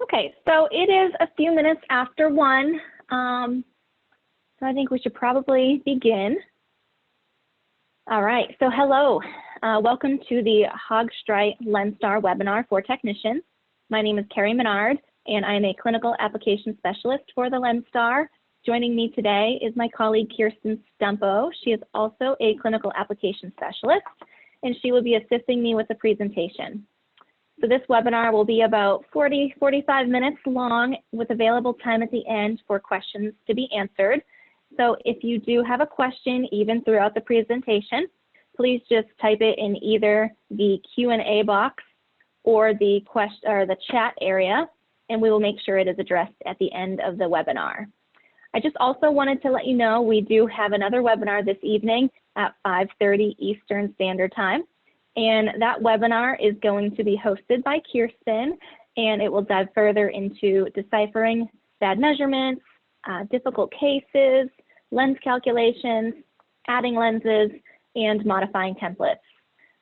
Okay, so it is a few minutes after 1, so I think we should probably begin. All right, so hello. Welcome to the Haag-Streit Lenstar webinar for technicians. My name is Carrie Menard, and I am a clinical application specialist for the Lenstar. Joining me today is my colleague Kirsten Stumpo. She is also a clinical application specialist, and she will be assisting me with the presentation. So this webinar will be about 45 minutes long with available time at the end for questions to be answered. So if you do have a question even throughout the presentation, please just type it in either the Q&A box or the chat area, and we will make sure it is addressed at the end of the webinar. I just also wanted to let you know we do have another webinar this evening at 5:30 Eastern Standard Time. And that webinar is going to be hosted by Kirsten, and it will dive further into deciphering bad measurements, difficult cases, lens calculations, adding lenses, and modifying templates.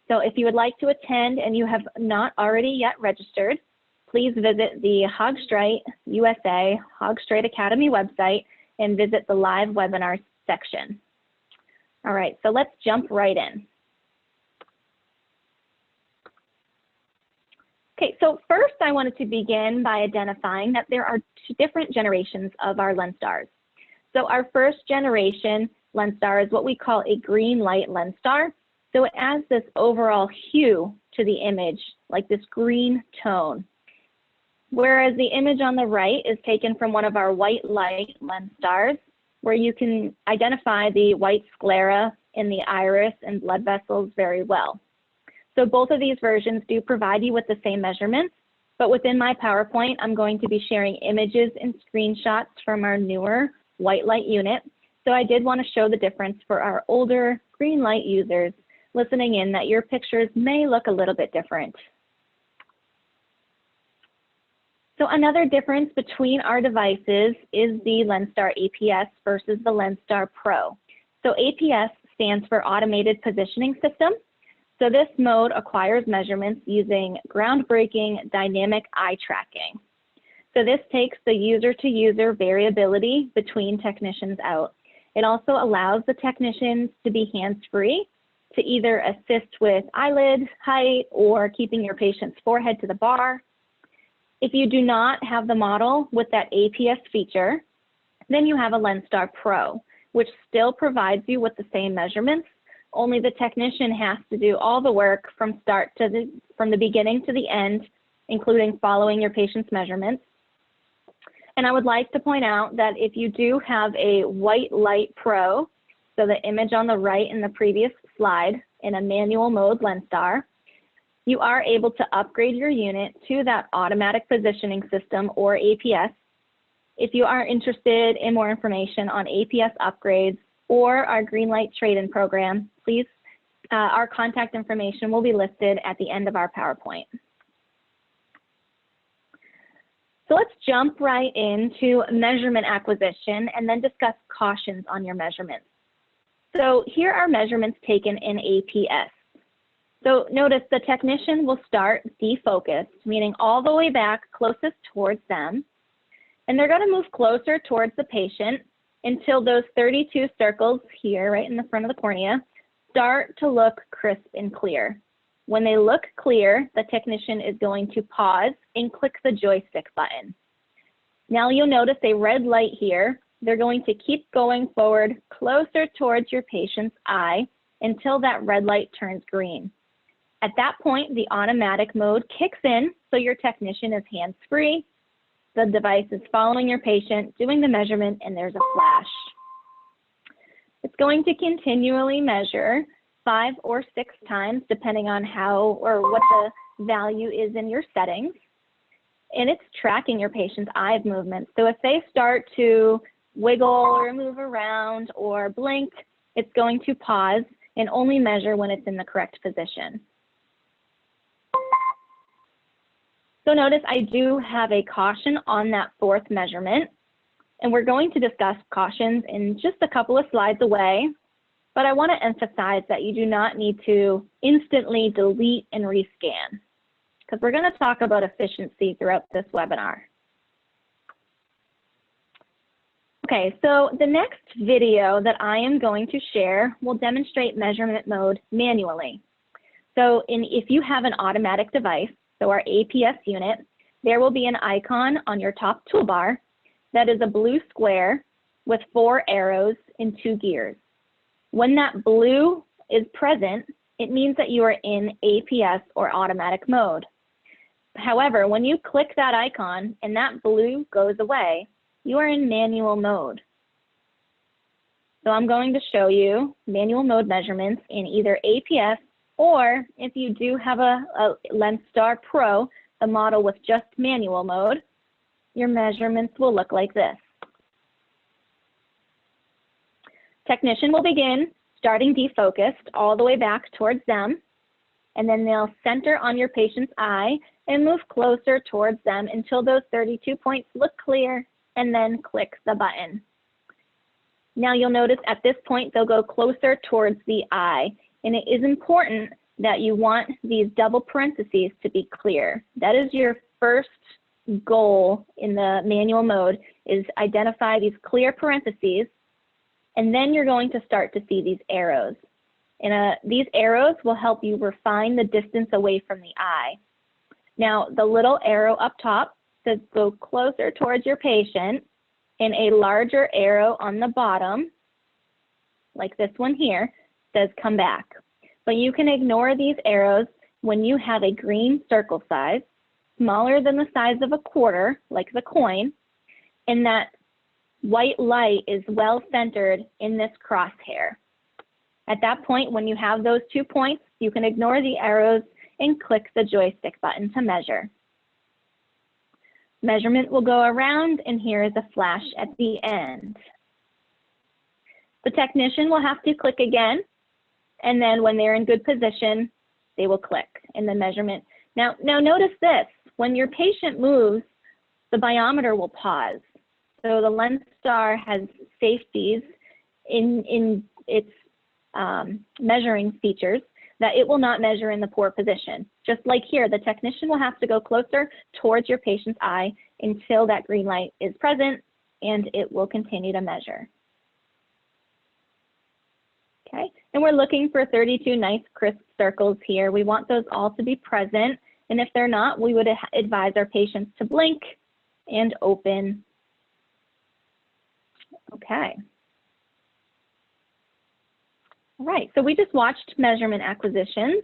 So if you would like to attend and you have not already yet registered, please visit the Haag-Streit USA Haag-Streit Academy website and visit the live webinars section. All right, so let's jump right in. Okay, so first I wanted to begin by identifying that there are 2 different generations of our Lenstars. So our first generation Lenstar is what we call a green light Lenstar. So it adds this overall hue to the image, like this green tone. Whereas the image on the right is taken from one of our white light Lenstars, where you can identify the white sclera in the iris and blood vessels very well. So both of these versions do provide you with the same measurements, but within my PowerPoint, I'm going to be sharing images and screenshots from our newer white light unit. So I did want to show the difference for our older green light users listening in that your pictures may look a little bit different. So another difference between our devices is the Lenstar APS versus the Lenstar Pro. So APS stands for Automated Positioning System. So this mode acquires measurements using groundbreaking dynamic eye tracking. So this takes the user-to-user variability between technicians out. It also allows the technicians to be hands-free to either assist with eyelid height or keeping your patient's forehead to the bar. If you do not have the model with that APS feature, then you have a Lenstar Pro, which still provides you with the same measurements. Only the technician has to do all the work from the beginning to the end, including following your patient's measurements. And I would like to point out that if you do have a white light Pro, so the image on the right in the previous slide in a manual mode Lenstar, you are able to upgrade your unit to that automatic positioning system or APS. If you are interested in more information on APS upgrades or our green light trade-in program, please, our contact information will be listed at the end of our PowerPoint. So let's jump right into measurement acquisition and then discuss cautions on your measurements. So here are measurements taken in APS. So notice the technician will start defocused, meaning all the way back closest towards them, and they're going to move closer towards the patient until those 32 circles here, right in the front of the cornea, start to look crisp and clear. When they look clear, the technician is going to pause and click the joystick button. Now you'll notice a red light here. They're going to keep going forward closer towards your patient's eye until that red light turns green. At that point, the automatic mode kicks in, so your technician is hands-free. The device is following your patient, doing the measurement, and there's a flash. It's going to continually measure 5 or 6 times, depending on how or what the value is in your settings. And it's tracking your patient's eye movement. So if they start to wiggle or move around or blink, it's going to pause and only measure when it's in the correct position. So notice I do have a caution on that 4th measurement, and we're going to discuss cautions in just a couple of slides away, but I want to emphasize that you do not need to instantly delete and rescan, because we're going to talk about efficiency throughout this webinar. Okay, so the next video that I am going to share will demonstrate measurement mode manually. So if you have an automatic device, so our APS unit, there will be an icon on your top toolbar that is a blue square with 4 arrows in 2 gears. When that blue is present, it means that you are in APS or automatic mode. However, when you click that icon and that blue goes away, you are in manual mode. So I'm going to show you manual mode measurements in either APS, or if you do have a Lenstar Pro, the model with just manual mode, your measurements will look like this. Technician will begin starting defocused all the way back towards them, and then they'll center on your patient's eye and move closer towards them until those 32 points look clear, and then click the button. Now you'll notice at this point they'll go closer towards the eye, and it is important that you want these double parentheses to be clear. That is your first goal in the manual mode, is identify these clear parentheses, and then you're going to start to see these arrows. And these arrows will help you refine the distance away from the eye. Now, the little arrow up top says go closer towards your patient, and a larger arrow on the bottom, like this one here, says come back. But you can ignore these arrows when you have a green circle size, smaller than the size of a quarter, like the coin, and that white light is well centered in this crosshair. At that point, when you have those 2 points, you can ignore the arrows and click the joystick button to measure. Measurement will go around, and here is a flash at the end. The technician will have to click again, and then when they're in good position, they will click in the measurement. Now notice this, when your patient moves, the biometer will pause. So the Lenstar has safeties in its measuring features that it will not measure in the poor position. Just like here, the technician will have to go closer towards your patient's eye until that green light is present, and it will continue to measure. Okay, and we're looking for 32 nice crisp circles here. We want those all to be present, and if they're not, we would advise our patients to blink and open. Okay. All right, so we just watched measurement acquisitions.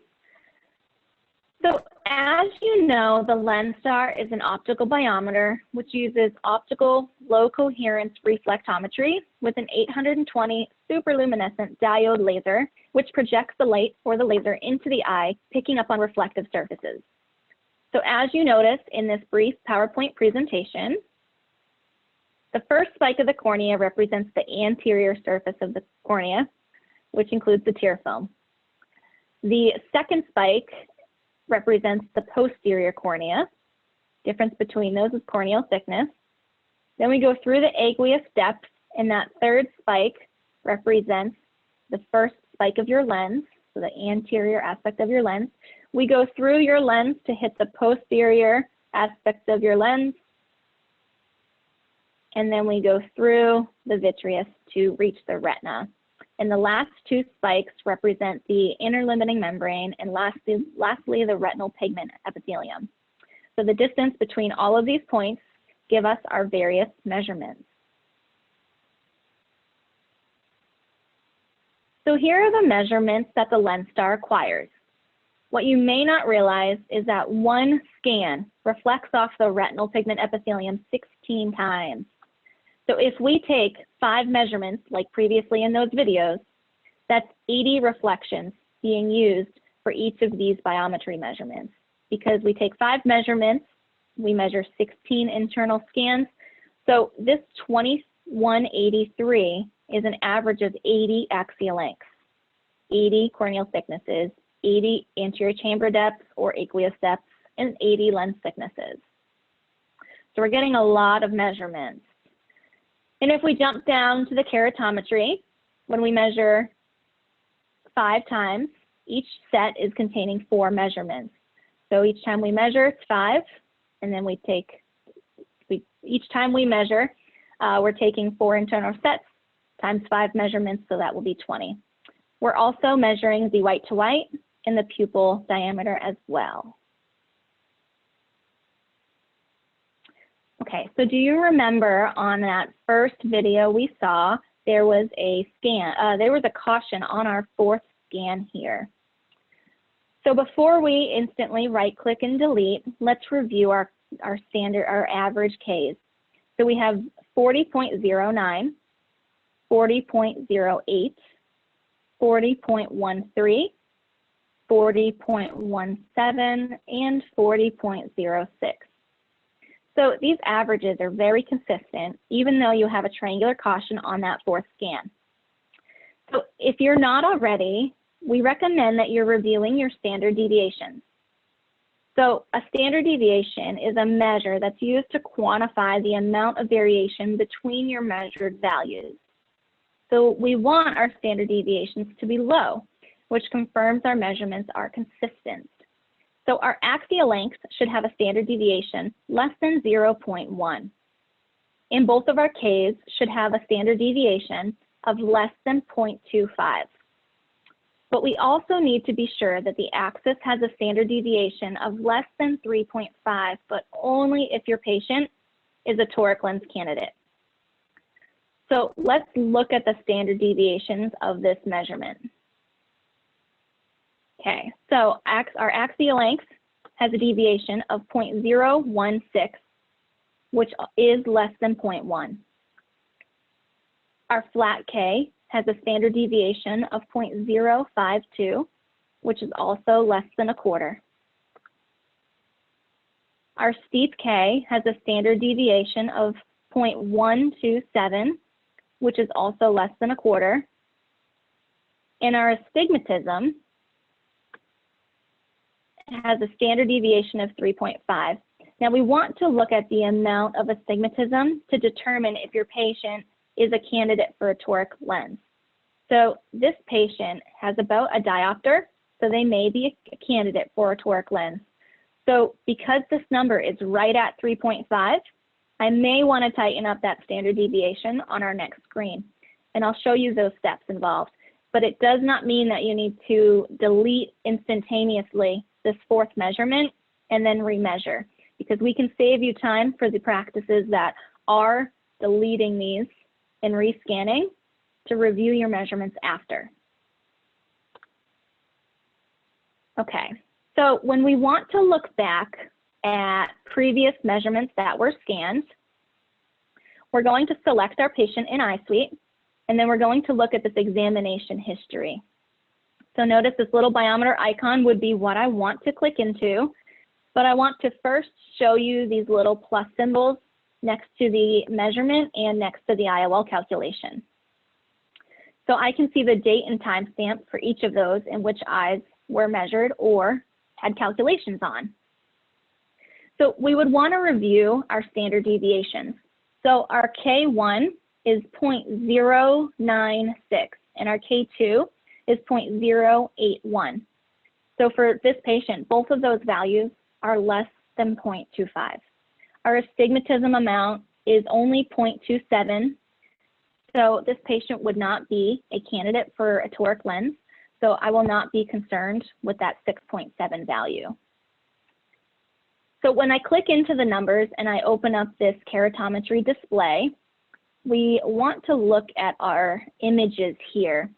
So as you know, the Lenstar is an optical biometer, which uses optical low coherence reflectometry with an 820 superluminescent diode laser, which projects the light or the laser into the eye, picking up on reflective surfaces. So as you notice in this brief PowerPoint presentation, the first spike of the cornea represents the anterior surface of the cornea, which includes the tear film. The second spike represents the posterior cornea. Difference between those is corneal thickness. Then we go through the aqueous depth, and that third spike represents the first spike of your lens, so the anterior aspect of your lens. We go through your lens to hit the posterior aspects of your lens, and then we go through the vitreous to reach the retina. And the last 2 spikes represent the inner limiting membrane, and lastly, the retinal pigment epithelium. So the distance between all of these points give us our various measurements. So here are the measurements that the Lenstar acquires. What you may not realize is that one scan reflects off the retinal pigment epithelium 16 times. So if we take 5 measurements, like previously in those videos, that's 80 reflections being used for each of these biometry measurements. Because we take 5 measurements, we measure 16 internal scans. So this 2183 is an average of 80 axial lengths, 80 corneal thicknesses, 80 anterior chamber depths or aqueous depths, and 80 lens thicknesses. So we're getting a lot of measurements. And if we jump down to the keratometry, when we measure 5 times, each set is containing 4 measurements. So each time we measure, it's 5, and then each time we measure, We're taking 4 internal sets times 5 measurements, so that will be 20. We're also measuring the white to white and the pupil diameter as well. Okay, so do you remember on that first video we saw, there was a caution on our 4th scan here. So before we instantly right-click and delete, let's review our average Ks. So we have 40.09, 40.08, 40.13, 40.17, and 40.06. So these averages are very consistent, even though you have a triangular caution on that 4th scan. So if you're not already, we recommend that you're reviewing your standard deviations. So a standard deviation is a measure that's used to quantify the amount of variation between your measured values. So we want our standard deviations to be low, which confirms our measurements are consistent. So our axial length should have a standard deviation less than 0.1. And both of our Ks should have a standard deviation of less than 0.25. But we also need to be sure that the axis has a standard deviation of less than 3.5, but only if your patient is a toric lens candidate. So let's look at the standard deviations of this measurement. Okay, so our axial length has a deviation of 0.016, which is less than 0.1. Our flat K has a standard deviation of 0.052, which is also less than a quarter. Our steep K has a standard deviation of 0.127, which is also less than a quarter. And our astigmatism has a standard deviation of 3.5. Now we want to look at the amount of astigmatism to determine if your patient is a candidate for a toric lens. So this patient has about a diopter, so they may be a candidate for a toric lens. So because this number is right at 3.5, I may want to tighten up that standard deviation on our next screen. And I'll show you those steps involved. But it does not mean that you need to delete instantaneously this 4th measurement and then remeasure, because we can save you time for the practices that are deleting these and rescanning to review your measurements after. Okay, so when we want to look back at previous measurements that were scanned, we're going to select our patient in iSuite, and then we're going to look at this examination history. So notice this little biometer icon would be what I want to click into, but I want to first show you these little plus symbols next to the measurement and next to the IOL calculation. So I can see the date and time stamp for each of those and which eyes were measured or had calculations on. So we would want to review our standard deviations. So our K1 is 0.096 and our K2 is 0.081. So for this patient, both of those values are less than 0.25. Our astigmatism amount is only 0.27. So this patient would not be a candidate for a toric lens. So I will not be concerned with that 6.7 value. So when I click into the numbers and I open up this keratometry display, we want to look at our images here.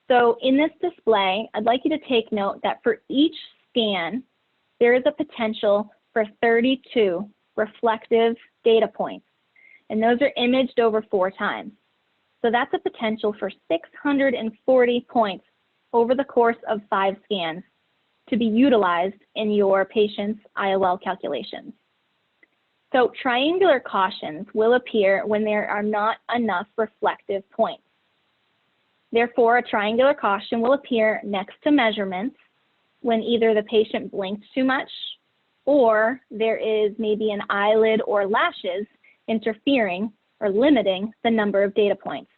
So in this display, I'd like you to take note that for each scan, there is a potential for 32 reflective data points, and those are imaged over 4 times. So that's a potential for 640 points over the course of 5 scans to be utilized in your patient's IOL calculations. So triangular cautions will appear when there are not enough reflective points. Therefore, a triangular caution will appear next to measurements when either the patient blinked too much or there is maybe an eyelid or lashes interfering or limiting the number of data points.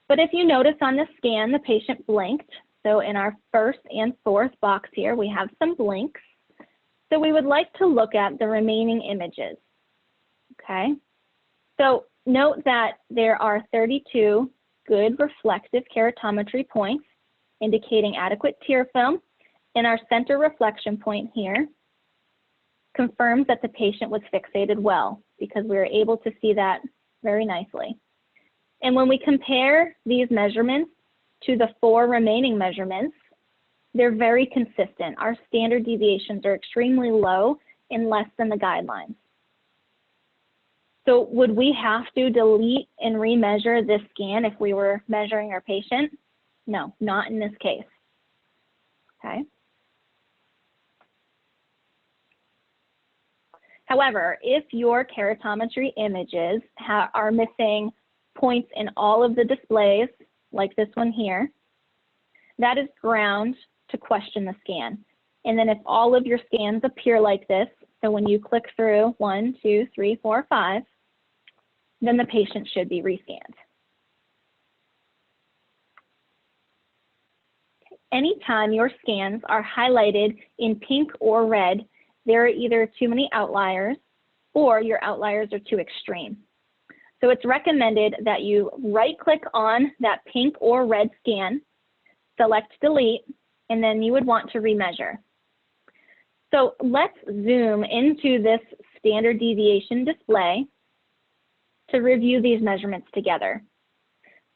But if you notice on the scan, the patient blinked. So in our 1st and 4th box here, we have some blinks. So we would like to look at the remaining images, okay? So note that there are 32 good reflective keratometry points indicating adequate tear film, and our center reflection point here confirms that the patient was fixated well because we were able to see that very nicely. And when we compare these measurements to the 4 remaining measurements, they're very consistent. Our standard deviations are extremely low and less than the guidelines. So would we have to delete and remeasure this scan if we were measuring our patient? No, not in this case, okay? However, if your keratometry images are missing points in all of the displays, like this one here, that is ground to question the scan. And then if all of your scans appear like this, so when you click through 1, 2, 3, 4, 5, then the patient should be rescanned. Anytime your scans are highlighted in pink or red, there are either too many outliers or your outliers are too extreme. So it's recommended that you right-click on that pink or red scan, select delete, and then you would want to remeasure. So let's zoom into this standard deviation display to review these measurements together.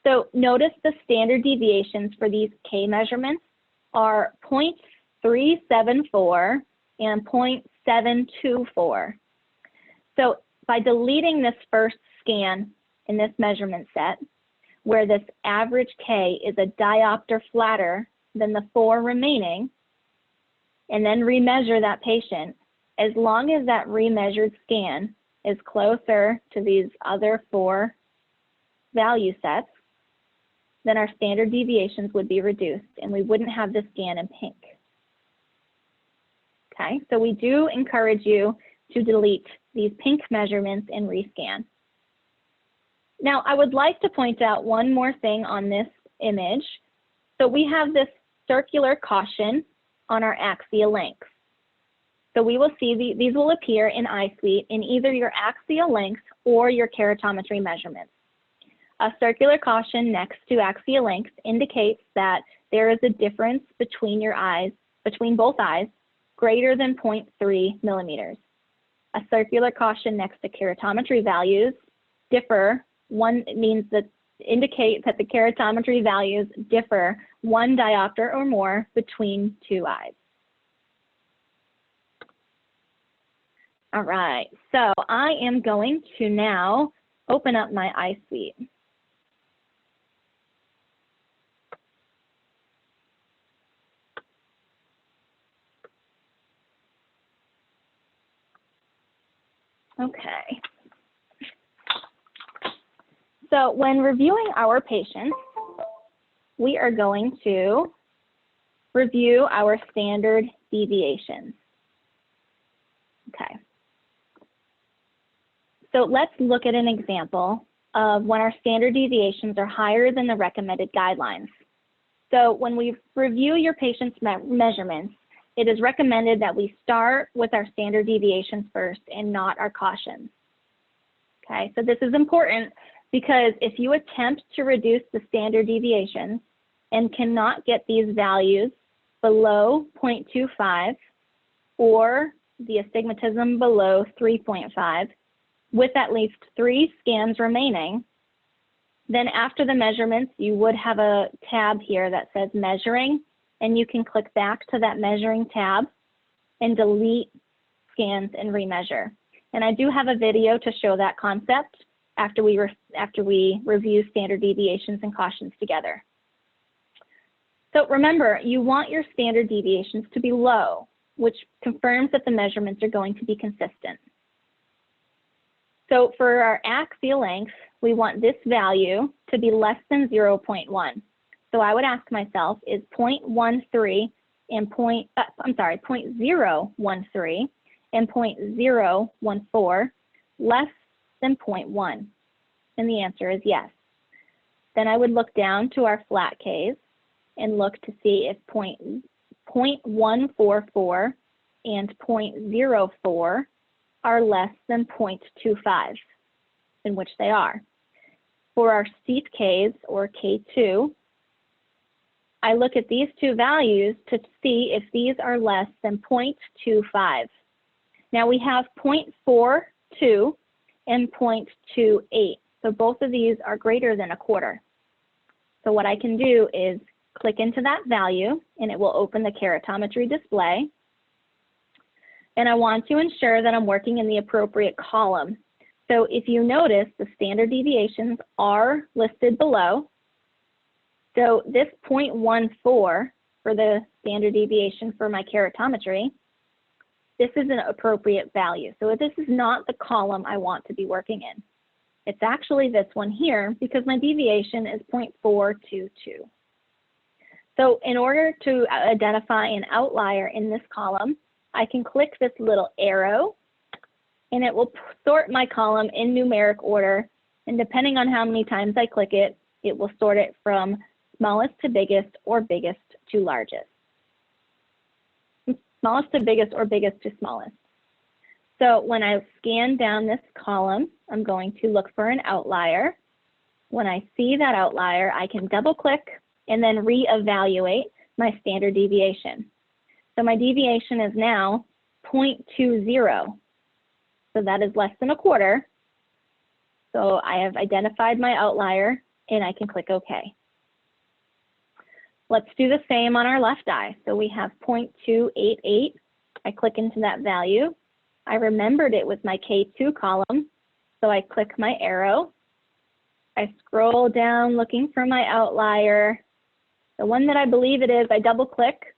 So notice the standard deviations for these K measurements are 0.374 and 0.724. So by deleting this first scan in this measurement set, where this average K is a diopter flatter than the 4 remaining, and then remeasure that patient, as long as that remeasured scan is closer to these other 4 value sets, then our standard deviations would be reduced and we wouldn't have the scan in pink. Okay, so we do encourage you to delete these pink measurements and rescan. Now, I would like to point out one more thing on this image. So we have this circular caution on our axial length. So we will see these will appear in iSuite in either your axial length or your keratometry measurements. A circular caution next to axial length indicates that there is a difference between your eyes, between both eyes, greater than 0.3 millimeters. A circular caution next to keratometry values differ. One means that indicate that the keratometry values differ 1 diopter or more between 2 eyes. All right, so I am going to now open up my iSuite. Okay. So when reviewing our patients, we are going to review our standard deviations. Okay. So let's look at an example of when our standard deviations are higher than the recommended guidelines. So when we review your patient's measurements, it is recommended that we start with our standard deviations first and not our cautions. Okay, so this is important because if you attempt to reduce the standard deviations and cannot get these values below 0.25 or the astigmatism below 3.5 with at least 3 scans remaining, then after the measurements, you would have a tab here that says measuring, and you can click back to that measuring tab and delete scans and remeasure. And I do have a video to show that concept after we review standard deviations and cautions together. So remember, you want your standard deviations to be low, which confirms that the measurements are going to be consistent. So for our axial length, we want this value to be less than 0.1. So I would ask myself, is 0.13 and 0.013 and 0.014 less than 0.1? And the answer is yes. Then I would look down to our flat Ks and look to see if 0.144 and 0.04 are less than 0.25. in which they are. For our steep Ks, or K2, I look at these two values to see if these are less than 0.25. Now we have 0.42 and 0.28. So both of these are greater than a quarter. So what I can do is click into that value and it will open the keratometry display. And I want to ensure that I'm working in the appropriate column. So if you notice, the standard deviations are listed below. So this 0.14 for the standard deviation for my keratometry, this is an appropriate value. So this is not the column I want to be working in. It's actually this one here because my deviation is 0.422. So in order to identify an outlier in this column, I can click this little arrow and it will sort my column in numeric order. And depending on how many times I click it, it will sort it from smallest to biggest or biggest to largest. Smallest to biggest or biggest to smallest. So when I scan down this column, I'm going to look for an outlier. When I see that outlier, I can double click and then reevaluate my standard deviation. So my deviation is now 0.20. So that is less than a quarter. So I have identified my outlier and I can click OK. Let's do the same on our left eye. So we have 0.288. I click into that value. I remembered it was my K2 column. So I click my arrow. I scroll down looking for my outlier. The one that I believe it is, I double click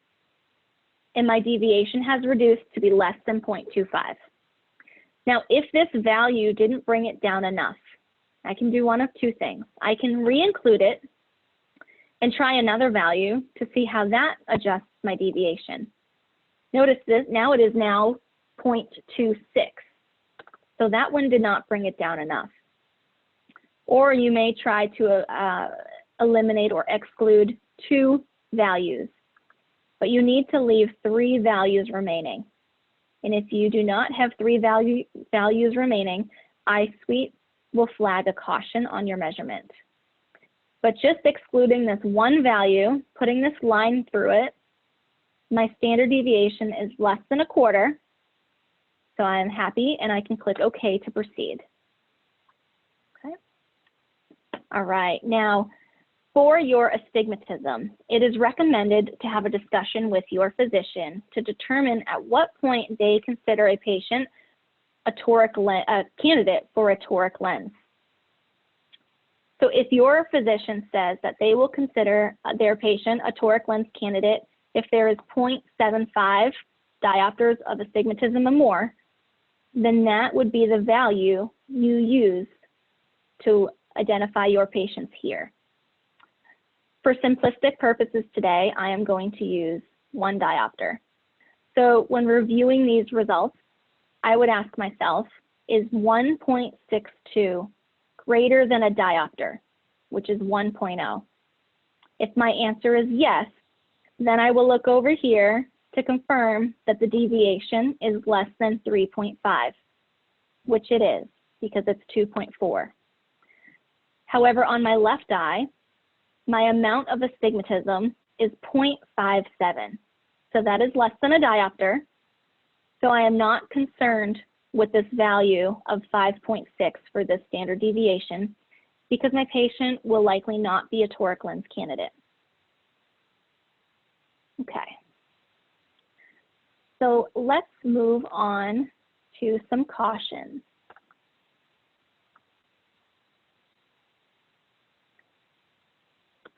and my deviation has reduced to be less than 0.25. Now, if this value didn't bring it down enough, I can do one of two things. I can re-include it and try another value to see how that adjusts my deviation. Notice this, now it is now 0.26. So that one did not bring it down enough. Or you may try to eliminate or exclude two values, but you need to leave 3 values remaining. And if you do not have 3 values remaining, iSuite will flag a caution on your measurement. But just excluding this one value, putting this line through it, my standard deviation is less than a quarter. So I'm happy and I can click OK to proceed. Okay. All right, now for your astigmatism, it is recommended to have a discussion with your physician to determine at what point they consider a patient a candidate for a toric lens. So if your physician says that they will consider their patient a toric lens candidate if there is 0.75 diopters of astigmatism or more, then that would be the value you use to identify your patients here. For simplistic purposes today, I am going to use 1 diopter. So when reviewing these results, I would ask myself, is 1.62 greater than a diopter, which is 1.0? If my answer is yes, then I will look over here to confirm that the deviation is less than 3.5, which it is because it's 2.4. However, on my left eye, my amount of astigmatism is 0.57. So that is less than a diopter. So I am not concerned with this value of 5.6 for this standard deviation because my patient will likely not be a toric lens candidate. Okay. So let's move on to some cautions.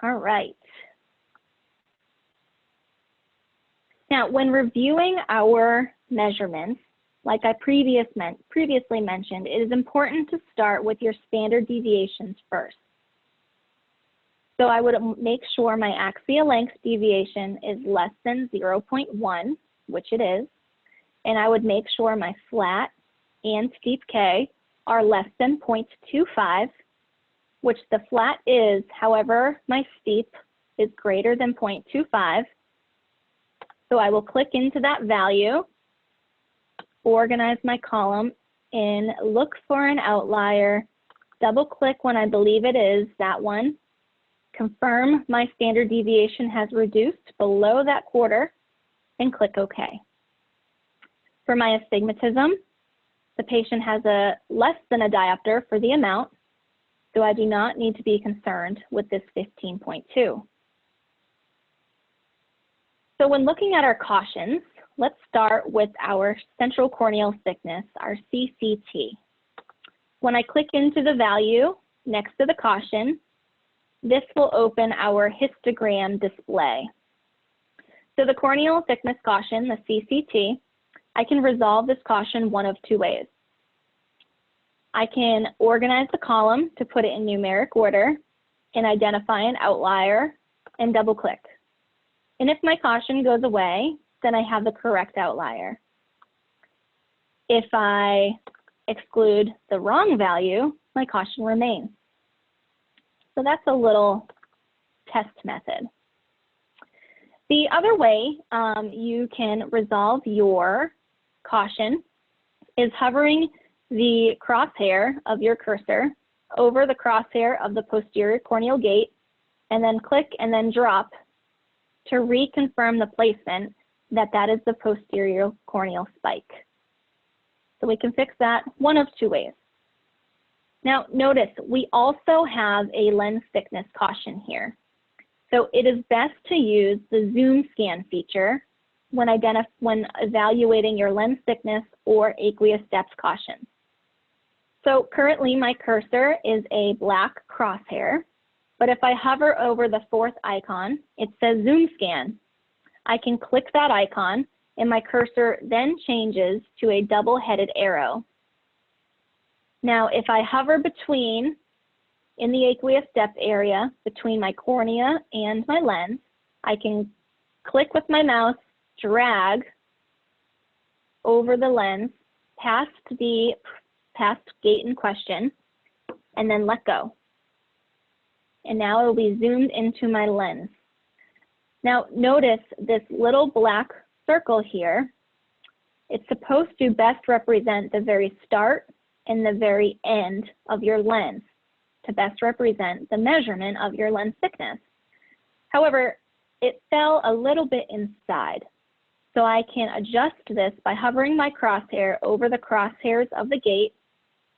All right. Now, when reviewing our measurements, like I previously mentioned, it is important to start with your standard deviations first. So I would make sure my axial length deviation is less than 0.1, which it is, and I would make sure my flat and steep K are less than 0.25, which the flat is, however, my steep is greater than 0.25. So I will click into that value, organize my column, and look for an outlier double click when I believe it is that one, confirm my standard deviation has reduced below that quarter, and click OK. For my astigmatism, the patient has a less than a diopter for the amount, so I do not need to be concerned with this 15.2. So when looking at our cautions, let's start with our central corneal thickness, our CCT. When I click into the value next to the caution, this will open our histogram display. So the corneal thickness caution, the CCT, I can resolve this caution one of two ways. I can organize the column to put it in numeric order and identify an outlier and double click. And if my caution goes away, then I have the correct outlier. If I exclude the wrong value, my caution remains. So that's a little test method. The other way you can resolve your caution is hovering the crosshair of your cursor over the crosshair of the posterior corneal gate, and then click and then drop to reconfirm the placement that is the posterior corneal spike. So we can fix that one of two ways. Now notice we also have a lens thickness caution here. So it is best to use the zoom scan feature when evaluating your lens thickness or aqueous depth caution. So currently my cursor is a black crosshair, but if I hover over the fourth icon, it says zoom scan. I can click that icon and my cursor then changes to a double-headed arrow. Now, if I hover between, in the aqueous depth area, between my cornea and my lens, I can click with my mouse, drag over the lens past gate in question, and then let go. And now it will be zoomed into my lens. Now notice this little black circle here. It's supposed to best represent the very start and the very end of your lens to best represent the measurement of your lens thickness. However, it fell a little bit inside. So I can adjust this by hovering my crosshair over the crosshairs of the gate,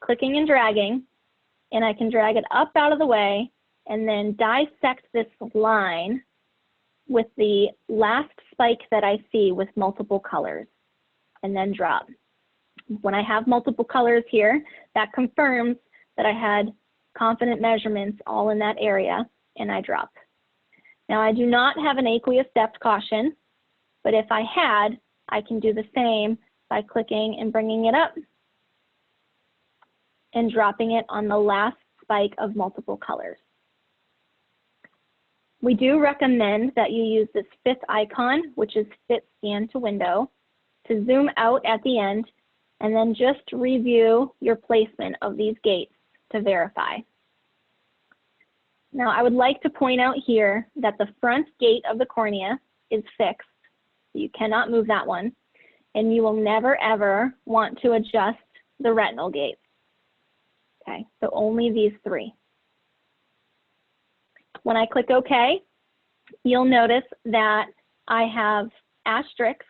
clicking and dragging, and I can drag it up out of the way and then dissect this line with the last spike that I see with multiple colors, and then drop. When I have multiple colors here, that confirms that I had confident measurements all in that area, and I drop. Now I do not have an aqueous depth caution, but if I had, I can do the same by clicking and bringing it up and dropping it on the last spike of multiple colors. We do recommend that you use this fifth icon, which is Fit Scan to Window, to zoom out at the end and then just review your placement of these gates to verify. Now, I would like to point out here that the front gate of the cornea is fixed. You cannot move that one, and you will never ever want to adjust the retinal gates. Okay, so only these three. When I click OK, you'll notice that I have asterisks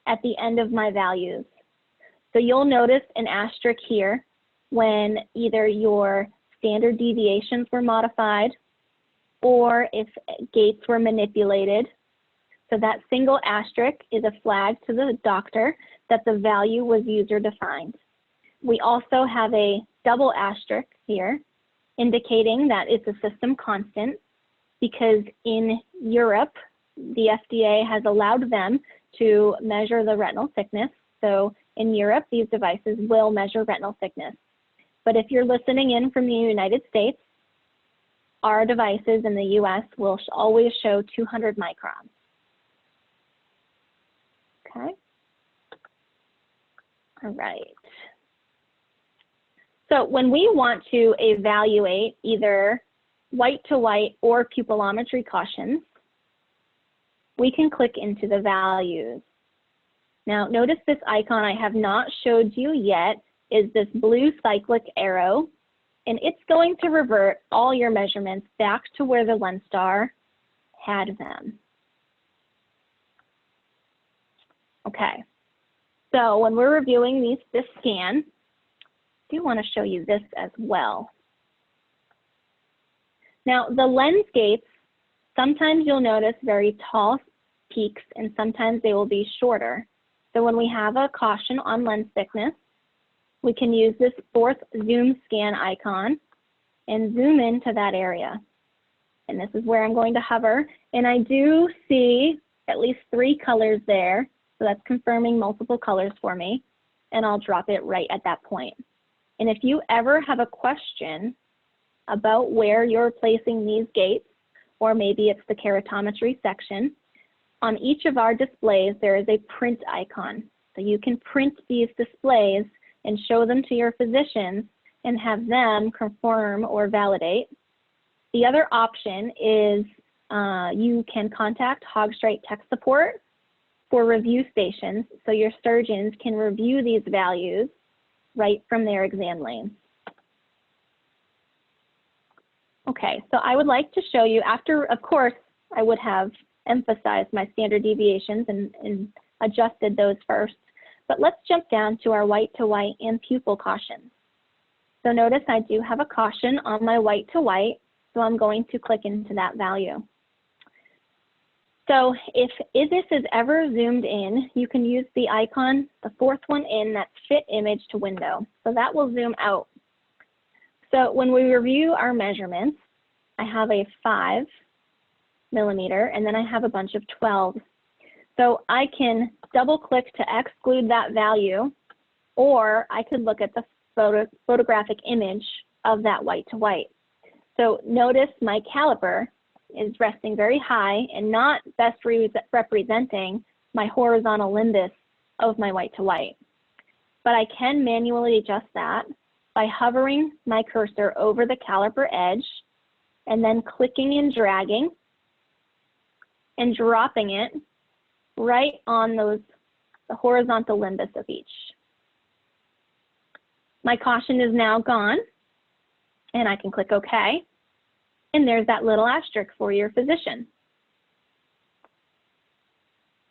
at the end of my values. So you'll notice an asterisk here when either your standard deviations were modified or if gates were manipulated. So that single asterisk is a flag to the doctor that the value was user defined. We also have a double asterisk here indicating that it's a system constant because in Europe, the FDA has allowed them to measure the retinal thickness. So in Europe, these devices will measure retinal thickness. But if you're listening in from the United States, our devices in the US will always show 200 microns. Okay. All right. So when we want to evaluate either white to white or pupillometry cautions, we can click into the values. Now notice this icon I have not showed you yet is this blue cyclic arrow, and it's going to revert all your measurements back to where the Lenstar had them. Okay, so when we're reviewing this scan, I do want to show you this as well. Now, the lens gates, sometimes you'll notice very tall peaks and sometimes they will be shorter. So when we have a caution on lens thickness, we can use this fourth zoom scan icon and zoom into that area. And this is where I'm going to hover. And I do see at least 3 colors there. So that's confirming multiple colors for me. And I'll drop it right at that point. And if you ever have a question about where you're placing these gates, or maybe it's the keratometry section, on each of our displays, there is a print icon. So you can print these displays and show them to your physicians and have them confirm or validate. The other option is you can contact Haag-Streit tech support for review stations, so your surgeons can review these values right from their exam lanes. Okay, so I would like to show you after, of course, I would have emphasized my standard deviations and adjusted those first, but let's jump down to our white to white and pupil cautions. So notice I do have a caution on my white to white, so I'm going to click into that value. So if this is ever zoomed in, you can use the icon, the fourth one in, that's fit image to window. So that will zoom out. So when we review our measurements, I have a 5 millimeter and then I have a bunch of 12s. So I can double click to exclude that value, or I could look at the photographic image of that white to white. So notice my caliper is resting very high and not best representing my horizontal limbus of my white to white. But I can manually adjust that by hovering my cursor over the caliper edge and then clicking and dragging and dropping it right on the horizontal limbus of each. My caution is now gone and I can click OK. And there's that little asterisk for your physician.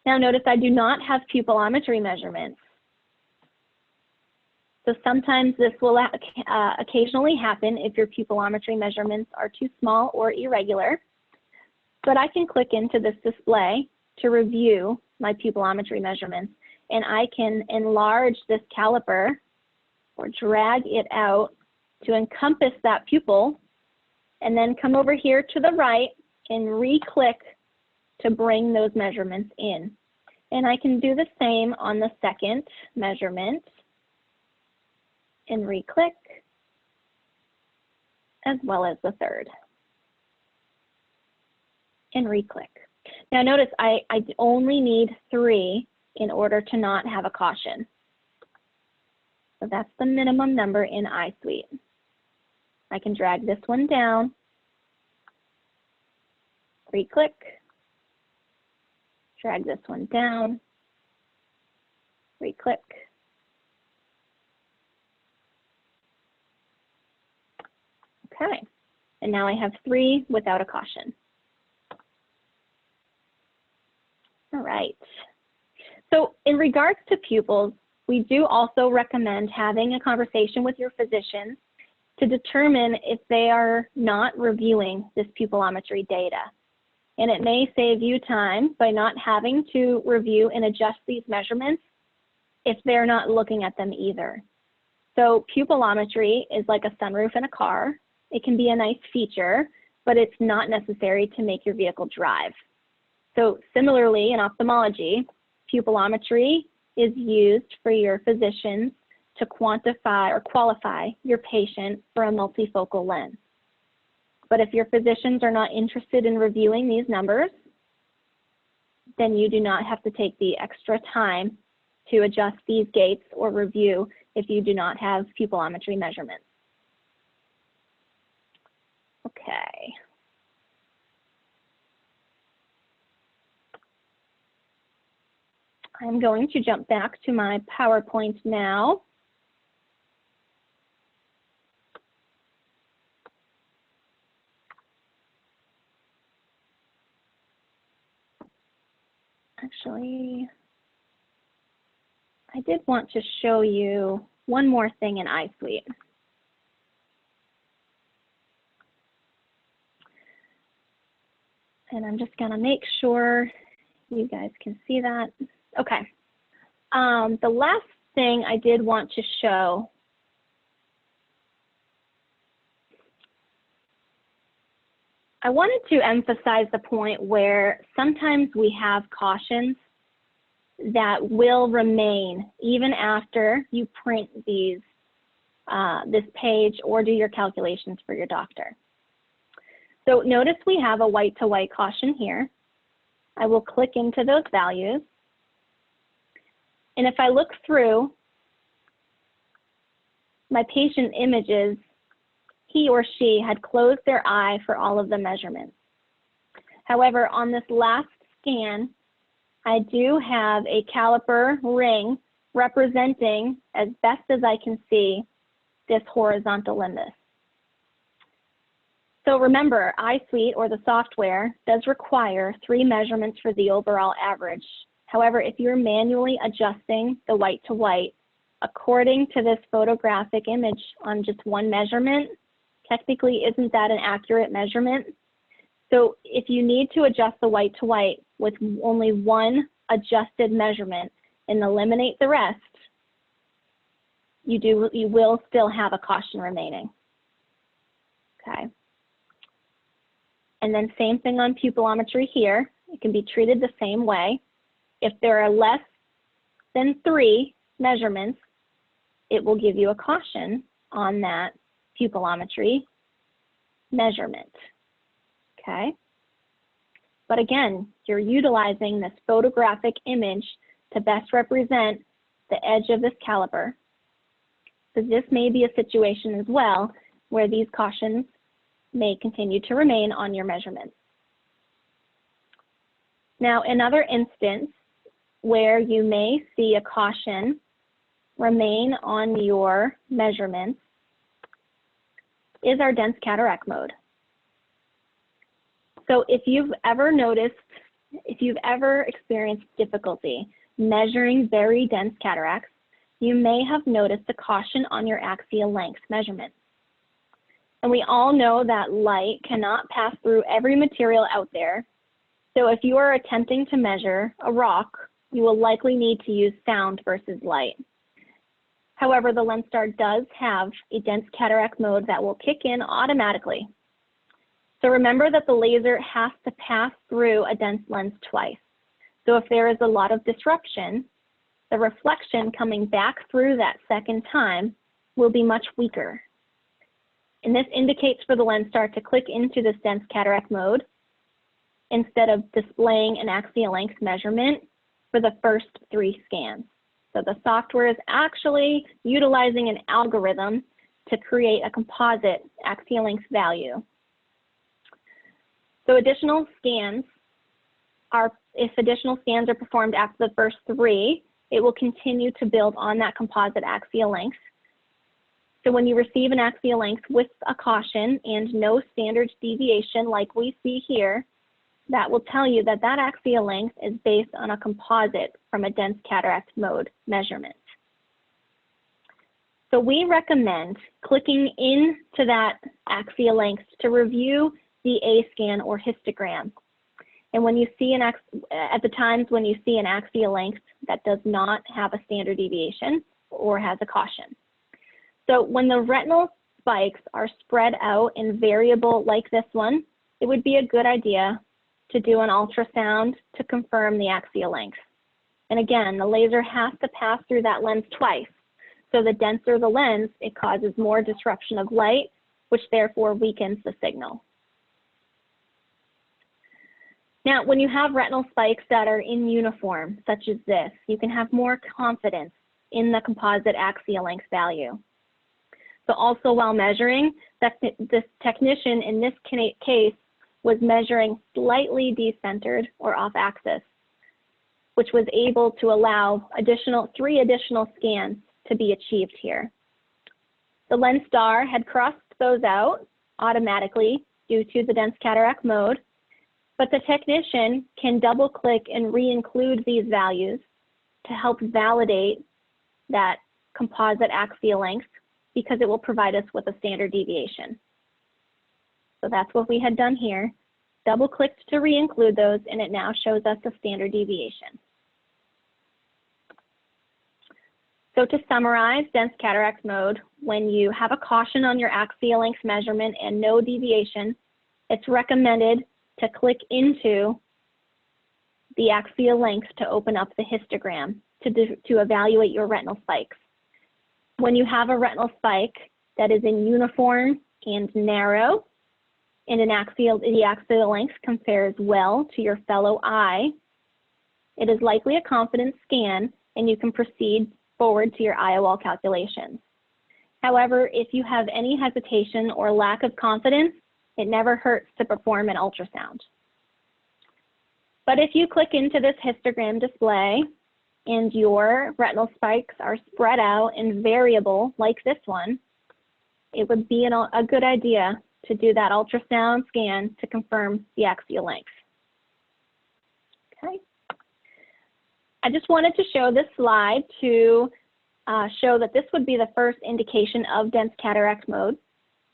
Now notice I do not have pupillometry measurements. So sometimes this will occasionally happen if your pupillometry measurements are too small or irregular. But I can click into this display to review my pupillometry measurements. And I can enlarge this caliper or drag it out to encompass that pupil, and then come over here to the right and re-click to bring those measurements in. And I can do the same on the second measurement and re-click, as well as the third. And re-click. Now notice I only need 3 in order to not have a caution. So that's the minimum number in iSuite. I can drag this one down, re-click, drag this one down, re-click. Okay, and now I have 3 without a caution. All right, so in regards to pupils, we do also recommend having a conversation with your physician to determine if they are not reviewing this pupillometry data. And it may save you time by not having to review and adjust these measurements if they're not looking at them either. So pupillometry is like a sunroof in a car. It can be a nice feature, but it's not necessary to make your vehicle drive. So similarly in ophthalmology, pupillometry is used for your physicians to quantify or qualify your patient for a multifocal lens. But if your physicians are not interested in reviewing these numbers, then you do not have to take the extra time to adjust these gates or review if you do not have pupillometry measurements. Okay. I'm going to jump back to my PowerPoint now. Actually, I did want to show you one more thing in Aquired. And I'm just gonna make sure you guys can see that. Okay. The last thing I did want to show I wanted to emphasize the point where sometimes we have cautions that will remain even after you print these, this page or do your calculations for your doctor. So notice we have a white-to-white caution here. I will click into those values. And if I look through my patient images, he or she had closed their eye for all of the measurements. However, on this last scan, I do have a caliper ring representing, as best as I can see, this horizontal limbus. So remember, Aquired, or the software, does require 3 measurements for the overall average. However, if you're manually adjusting the white to white, according to this photographic image on just 1 measurement, technically isn't that an accurate measurement? So if you need to adjust the white to white with only 1 adjusted measurement and eliminate the rest, you will still have a caution remaining. Okay. And then same thing on pupillometry here. It can be treated the same way. If there are less than 3 measurements, it will give you a caution on that pupillometry measurement. Okay. But again, you're utilizing this photographic image to best represent the edge of this caliper. So this may be a situation as well where these cautions may continue to remain on your measurements. Now, another instance where you may see a caution remain on your measurements is our dense cataract mode. So if you've ever experienced difficulty measuring very dense cataracts, you may have noticed a caution on your axial length measurement. And we all know that light cannot pass through every material out there. So if you are attempting to measure a rock, you will likely need to use sound versus light. However, the Lenstar does have a dense cataract mode that will kick in automatically. So remember that the laser has to pass through a dense lens twice. So if there is a lot of disruption, the reflection coming back through that second time will be much weaker. And this indicates for the Lenstar to click into this dense cataract mode instead of displaying an axial length measurement for the first 3 scans. So the software is actually utilizing an algorithm to create a composite axial length value. So if additional scans are performed after the first 3, it will continue to build on that composite axial length. So when you receive an axial length with a caution and no standard deviation like we see here, that will tell you that that axial length is based on a composite from a dense cataract mode measurement. So we recommend clicking into that axial length to review the A-scan or histogram. And when you see at the times when you see an axial length that does not have a standard deviation or has a caution. So when the retinal spikes are spread out and variable like this one, it would be a good idea to do an ultrasound to confirm the axial length. And again, the laser has to pass through that lens twice. So the denser the lens, it causes more disruption of light, which therefore weakens the signal. Now, when you have retinal spikes that are in uniform, such as this, you can have more confidence in the composite axial length value. So also while measuring, this technician in this case was measuring slightly decentered or off axis, which was able to allow 3 additional scans to be achieved here. The Lenstar had crossed those out automatically due to the dense cataract mode, But the technician can double click and re-include these values to help validate that composite axial length, because it will provide us with a standard deviation. So that's what we had done here. Double clicked to re-include those, and it now shows us a standard deviation. So to summarize dense cataract mode, when you have a caution on your axial length measurement and no deviation, it's recommended to click into the axial length to open up the histogram to evaluate your retinal spikes. When you have a retinal spike that is in uniform and narrow, and the axial length compares well to your fellow eye, it is likely a confidence scan, and you can proceed forward to your IOL calculations. However, if you have any hesitation or lack of confidence, it never hurts to perform an ultrasound. But if you click into this histogram display and your retinal spikes are spread out and variable like this one, it would be a good idea to do that ultrasound scan to confirm the axial length. Okay. I just wanted to show this slide to show that this would be the first indication of dense cataract mode.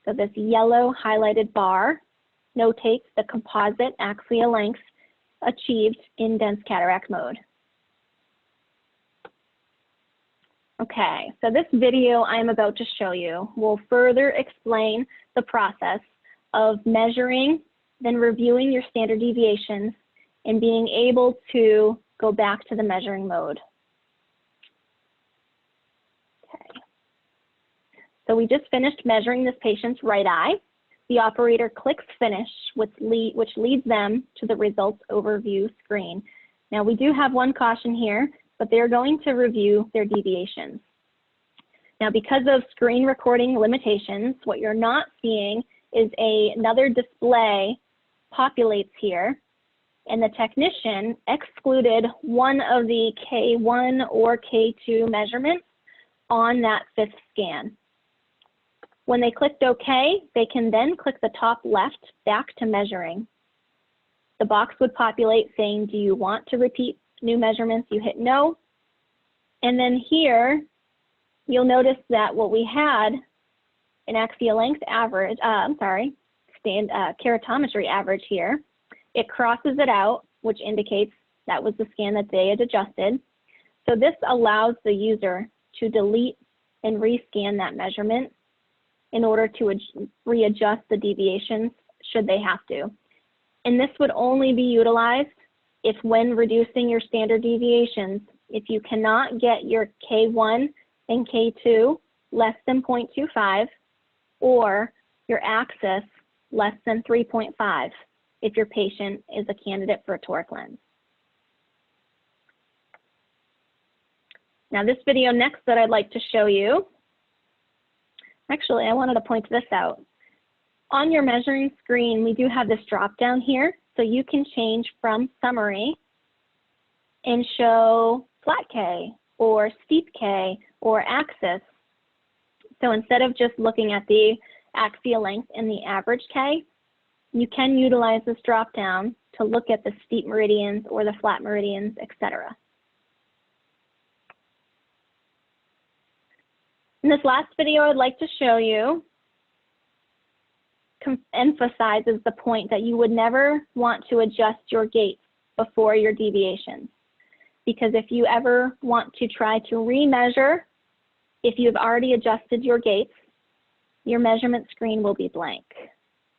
So this yellow highlighted bar notates the composite axial length achieved in dense cataract mode. Okay, so this video I'm about to show you will further explain the process of measuring, then reviewing your standard deviations, and being able to go back to the measuring mode. Okay. So we just finished measuring this patient's right eye. The operator clicks finish, which leads them to the results overview screen. Now we do have one caution here, but they're going to review their deviations. Now, because of screen recording limitations, what you're not seeing is another display populates here, and the technician excluded one of the K1 or K2 measurements on that fifth scan. When they clicked OK, they can then click the top left back to measuring. The box would populate saying, do you want to repeat new measurements? You hit no. And then here, you'll notice that what we had, an axial length average, keratometry average here, it crosses it out, which indicates that was the scan that they had adjusted. So this allows the user to delete and rescan that measurement in order to readjust the deviations should they have to. And this would only be utilized if, when reducing your standard deviations, if you cannot get your K1 and K2 less than 0.25 or your axis less than 3.5 if your patient is a candidate for a toric lens. Now this video next that I'd like to show you, actually I wanted to point this out. On your measuring screen, we do have this drop down here, so you can change from summary and show flat K or steep K or axis. So instead of just looking at the axial length and the average K, you can utilize this drop down to look at the steep meridians or the flat meridians, etc. In this last video I'd like to show you emphasizes the point that you would never want to adjust your gates before your deviations. Because if you ever want to try to remeasure, if you've already adjusted your gates, your measurement screen will be blank.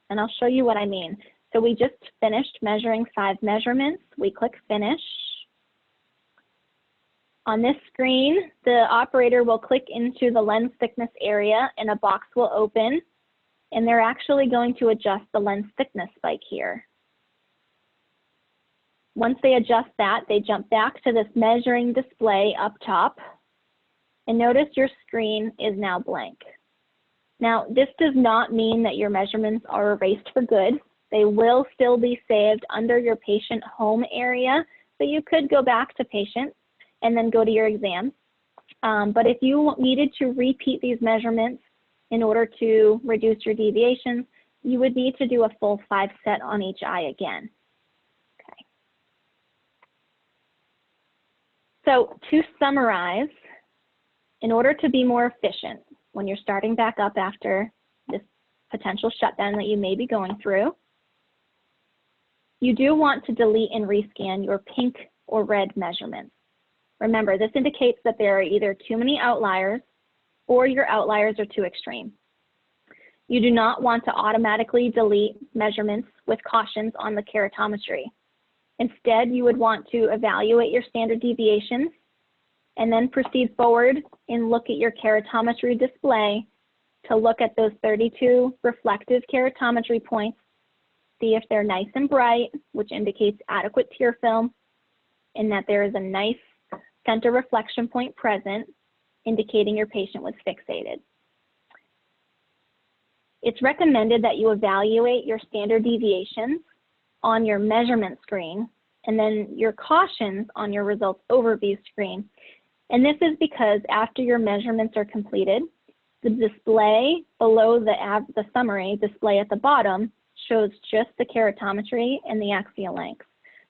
And I'll show you what I mean. So we just finished measuring 5 measurements. We click finish. On this screen, the operator will click into the lens thickness area and a box will open, and they're actually going to adjust the lens thickness spike here. Once they adjust that, they jump back to this measuring display up top, and notice your screen is now blank. Now, this does not mean that your measurements are erased for good. They will still be saved under your patient home area, so you could go back to patient and then go to your exams. But if you needed to repeat these measurements in order to reduce your deviations, you would need to do a full 5 set on each eye again. So to summarize, in order to be more efficient when you're starting back up after this potential shutdown that you may be going through, you do want to delete and rescan your pink or red measurements. Remember, this indicates that there are either too many outliers or your outliers are too extreme. You do not want to automatically delete measurements with cautions on the keratometry. Instead, you would want to evaluate your standard deviations and then proceed forward and look at your keratometry display to look at those 32 reflective keratometry points, see if they're nice and bright, which indicates adequate tear film, and that there is a nice center reflection point present, indicating your patient was fixated. It's recommended that you evaluate your standard deviations on your measurement screen and then your cautions on your results overview screen. And this is because after your measurements are completed, the display below the summary display at the bottom shows just the keratometry and the axial length.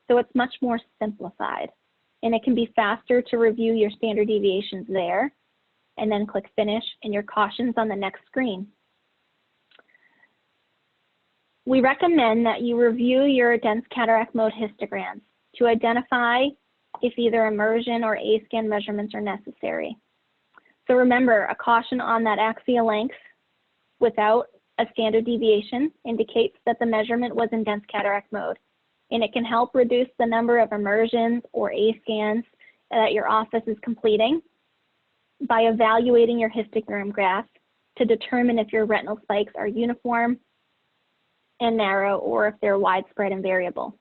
So it's much more simplified, and it can be faster to review your standard deviations there and then click finish and your cautions on the next screen. We recommend that you review your dense cataract mode histograms to identify if either immersion or A-scan measurements are necessary. So remember, a caution on that axial length without a standard deviation indicates that the measurement was in dense cataract mode, and it can help reduce the number of immersions or A-scans that your office is completing by evaluating your histogram graph to determine if your retinal spikes are uniform and narrow or if they're widespread and variable.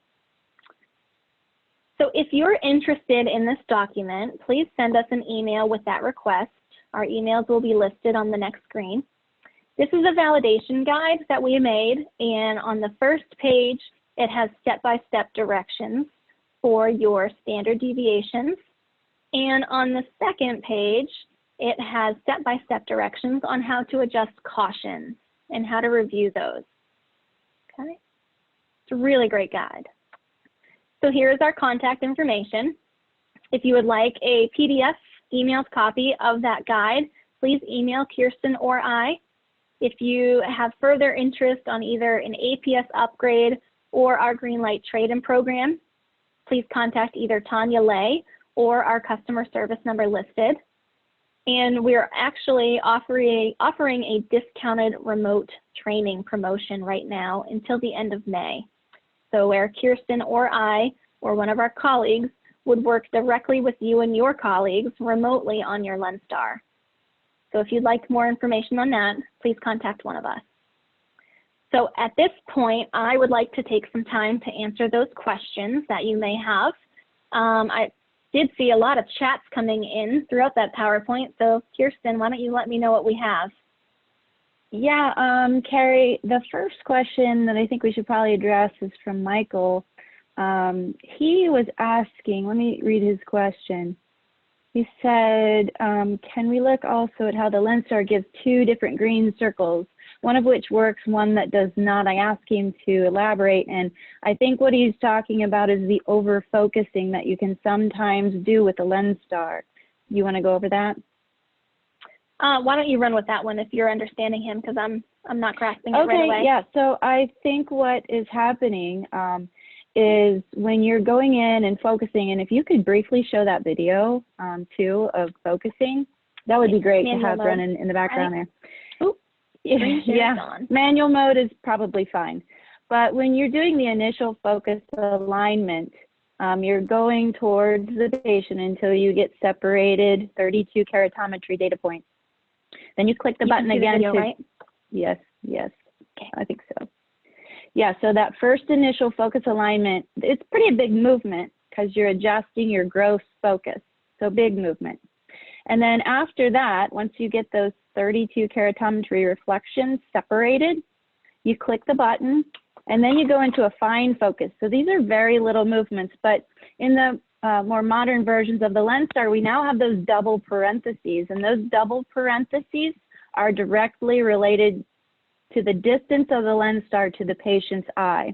So if you're interested in this document, please send us an email with that request. Our emails will be listed on the next screen. This is a validation guide that we made, and on the first page, it has step-by-step directions for your standard deviations. And on the second page, it has step-by-step directions on how to adjust cautions and how to review those. Okay, it's a really great guide. So here's our contact information. If you would like a PDF emailed copy of that guide, please email Kirsten or I. If you have further interest on either an APS upgrade or our Greenlight trade-in program, please contact either Tanya Lay or our customer service number listed. And we're actually offering a discounted remote training promotion right now until the end of May. So where Kirsten or I or one of our colleagues would work directly with you and your colleagues remotely on your Lenstar. So if you'd like more information on that, please contact one of us. So at this point, I would like to take some time to answer those questions that you may have. I did see a lot of chats coming in throughout that PowerPoint. So Kirsten, why don't you let me know what we have? Yeah, Carrie, the first question that I think we should probably address is from Michael. He was asking, let me read his question. He said, can we look also at how the Lenstar gives two different green circles, one of which works, one that does not? I asked him to elaborate, and I think what he's talking about is the over-focusing that you can sometimes do with the Lenstar. You want to go over that? Why don't you run with that one if you're understanding him, because I'm not grasping it right away. Okay, yeah, so I think what is happening is when you're going in and focusing, and if you could briefly show that video too of focusing, that would be great to have running in the background there. Oop, yeah, manual mode is probably fine. But when you're doing the initial focus alignment, you're going towards the patient until you get separated 32 keratometry data points. Then you click the button again. Right? Yes, yes, okay. I think so. Yeah, so that first initial focus alignment, it's pretty big movement because you're adjusting your gross focus, so big movement. And then after that, once you get those 32 keratometry reflections separated, you click the button, and then you go into a fine focus. So these are very little movements, but in the more modern versions of the Lenstar, we now have those double parentheses, and those double parentheses are directly related to the distance of the Lenstar to the patient's eye.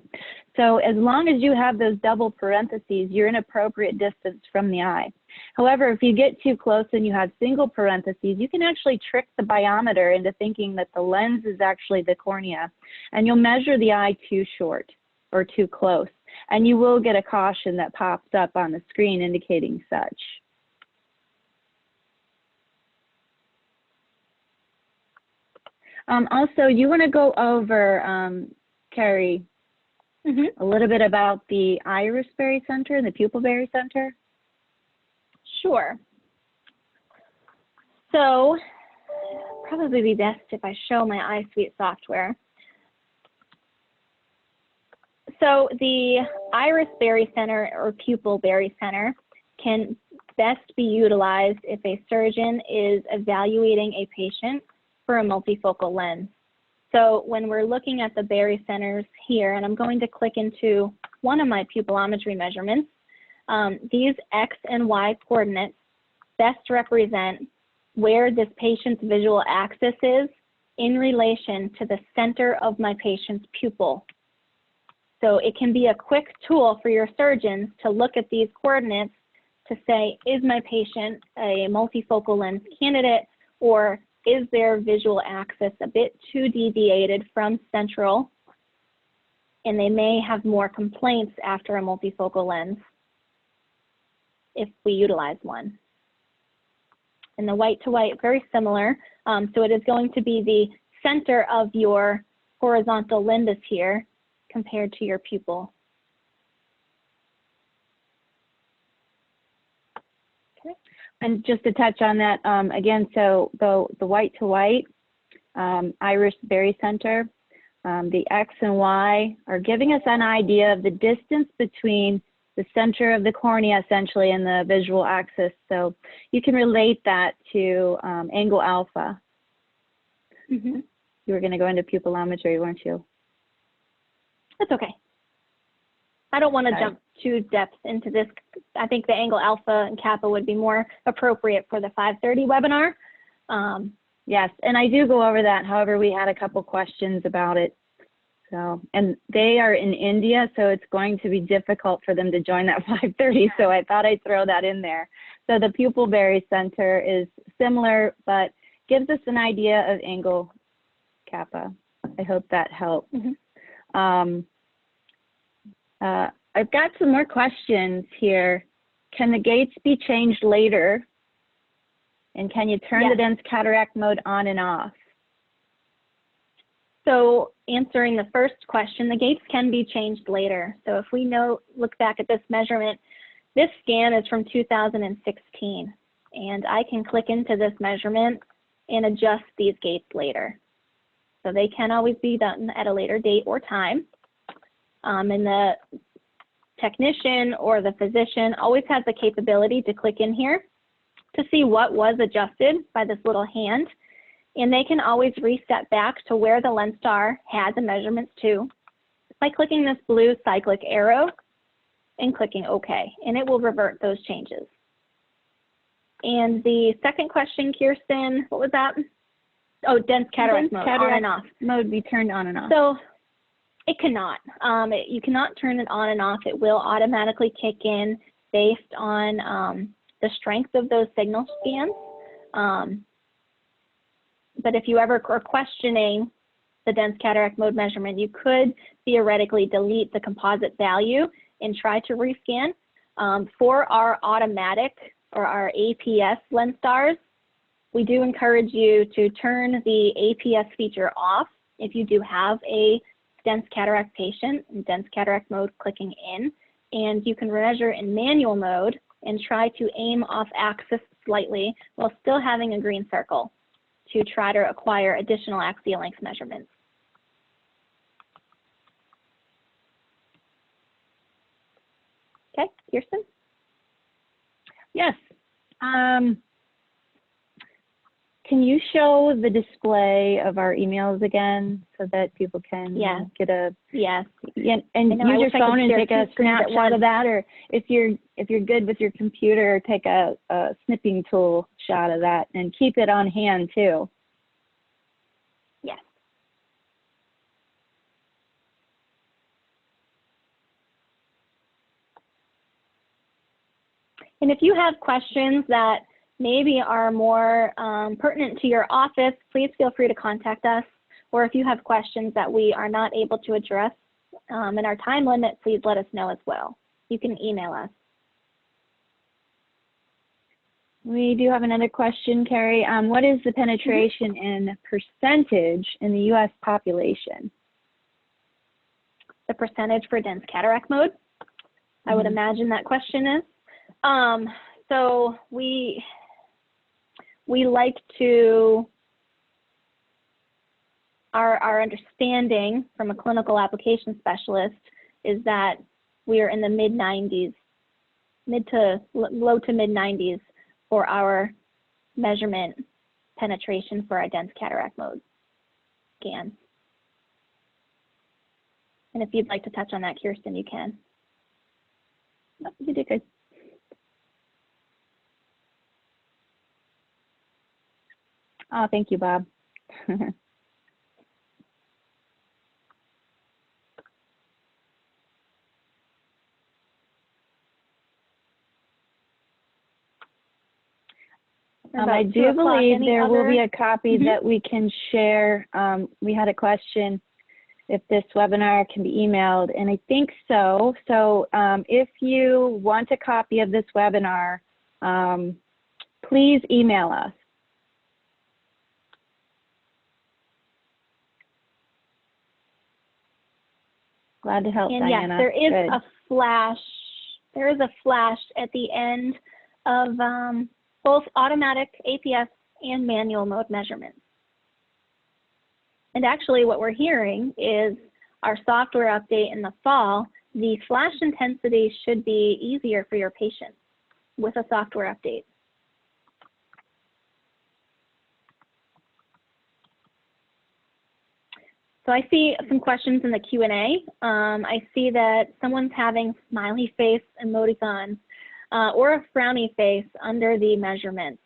So as long as you have those double parentheses, you're an appropriate distance from the eye. However, if you get too close and you have single parentheses, you can actually trick the biometer into thinking that the lens is actually the cornea, and you'll measure the eye too short or too close, and you will get a caution that pops up on the screen indicating such. Also, you want to go over, Carrie, a little bit about the iris berry center and the pupil berry center? Sure. So, probably be best if I show my iSuite software. So the iris berry center or pupil berry center can best be utilized if a surgeon is evaluating a patient for a multifocal lens. So when we're looking at the berry centers here, and I'm going to click into one of my pupillometry measurements, these X and Y coordinates best represent where this patient's visual axis is in relation to the center of my patient's pupil. So it can be a quick tool for your surgeons to look at these coordinates to say, is my patient a multifocal lens candidate, or is their visual axis a bit too deviated from central, and they may have more complaints after a multifocal lens if we utilize one. And the white to white, very similar. So it is going to be the center of your horizontal limbus here compared to your pupil. Okay. And just to touch on that, again, so the white to white, iris berry center, the X and Y are giving us an idea of the distance between the center of the cornea essentially and the visual axis. So you can relate that to angle alpha. You were going to go into pupillometry, weren't you? That's okay. I don't want to jump too depth into this. I think the angle alpha and kappa would be more appropriate for the 5:30 webinar. Yes, and I do go over that. However, we had a couple questions about it. So, and they are in India, so it's going to be difficult for them to join that 5:30. So I thought I'd throw that in there. So the pupil berry center is similar, but gives us an idea of angle kappa. I hope that helps. I've got some more questions here. Can the gates be changed later? And can you turn the dense cataract mode on and off? So answering the first question, the gates can be changed later. So if we look back at this measurement, this scan is from 2016, and I can click into this measurement and adjust these gates later. So they can always be done at a later date or time. And the technician or the physician always has the capability to click in here to see what was adjusted by this little hand. And they can always reset back to where the Lenstar had the measurements to by clicking this blue cyclic arrow and clicking OK, and it will revert those changes. And the second question, Kirsten, what was that? Oh, dense cataract mode, on and off. Mode be turned on and off. So it cannot. You cannot turn it on and off. It will automatically kick in based on the strength of those signal scans. But if you ever are questioning the dense cataract mode measurement, you could theoretically delete the composite value and try to rescan. For our automatic or our APS Lenstars, we do encourage you to turn the APS feature off if you do have a dense cataract patient in dense cataract mode clicking in, and you can measure in manual mode and try to aim off axis slightly while still having a green circle to try to acquire additional axial length measurements. Okay, Kirsten? Yes. Can you show the display of our emails again so that people can get a and use your phone and take a snapshot of that, or if you're good with your computer, take a snipping tool shot of that and keep it on hand too. Yes. And if you have questions that maybe are more pertinent to your office, please feel free to contact us. Or if you have questions that we are not able to address in our time limit, please let us know as well. You can email us. We do have another question, Carrie. What is the penetration in percentage in the U.S. population? The percentage for dense cataract mode, I would imagine that question is. So we like to, our understanding from a clinical application specialist is that we are in the mid-90s, low to mid-90s for our measurement penetration for our dense cataract mode scans. And if you'd like to touch on that, Kirsten, you can. Oh, you did good. Oh, thank you, Bob. I do believe there will be a copy that we can share. We had a question if this webinar can be emailed, and I think so. So if you want a copy of this webinar, please email us. Glad to help, and Diana. Yes, there is a flash. There is a flash at the end of both automatic APS and manual mode measurements. And actually what we're hearing is our software update in the fall, the flash intensity should be easier for your patients with a software update. So I see some questions in the Q&A. I see that someone's having smiley face emoticons or a frowny face under the measurements.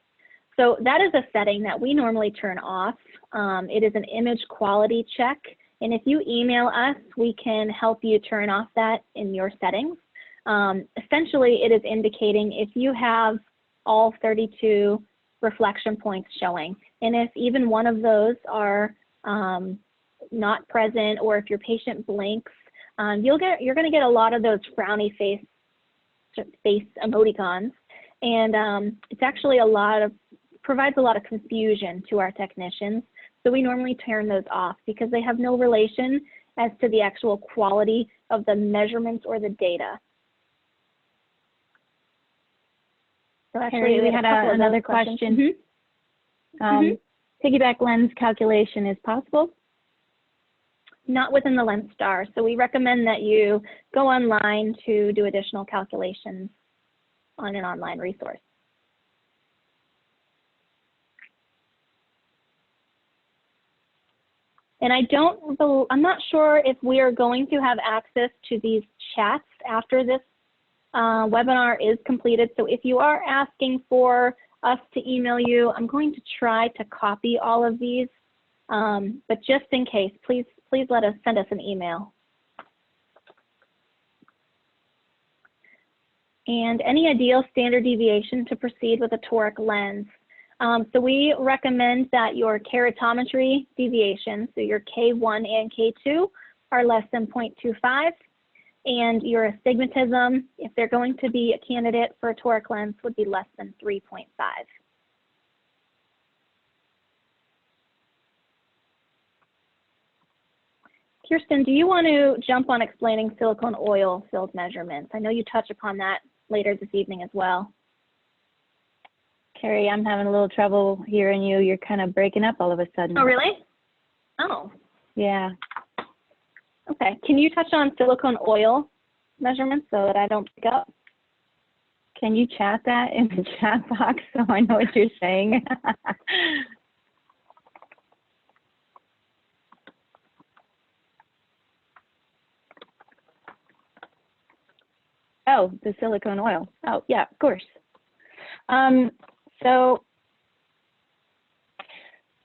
So that is a setting that we normally turn off. It is an image quality check. And if you email us, we can help you turn off that in your settings. Essentially, it is indicating if you have all 32 reflection points showing. And if even one of those are not present, or if your patient blinks, you're going to get a lot of those frowny face emoticons. And it's actually provides a lot of confusion to our technicians. So we normally turn those off because they have no relation as to the actual quality of the measurements or the data. So actually, we had another question. Piggyback lens calculation is possible? Not within the Lenstar. So we recommend that you go online to do additional calculations on an online resource. And I'm not sure if we are going to have access to these chats after this webinar is completed. So if you are asking for us to email you, I'm going to try to copy all of these. But just in case, please send us an email. And any ideal standard deviation to proceed with a toric lens. So we recommend that your keratometry deviation, so your K1 and K2, are less than 0.25. And your astigmatism, if they're going to be a candidate for a toric lens, would be less than 3.5. Kirsten, do you want to jump on explaining silicone oil filled measurements? I know you touch upon that later this evening as well. Carrie, I'm having a little trouble hearing you. You're kind of breaking up all of a sudden. Oh, really? Oh. Yeah. Okay. Can you touch on silicone oil measurements so that I don't pick up? Can you chat that in the chat box so I know what you're saying? Oh, the silicone oil. Oh, yeah, of course. So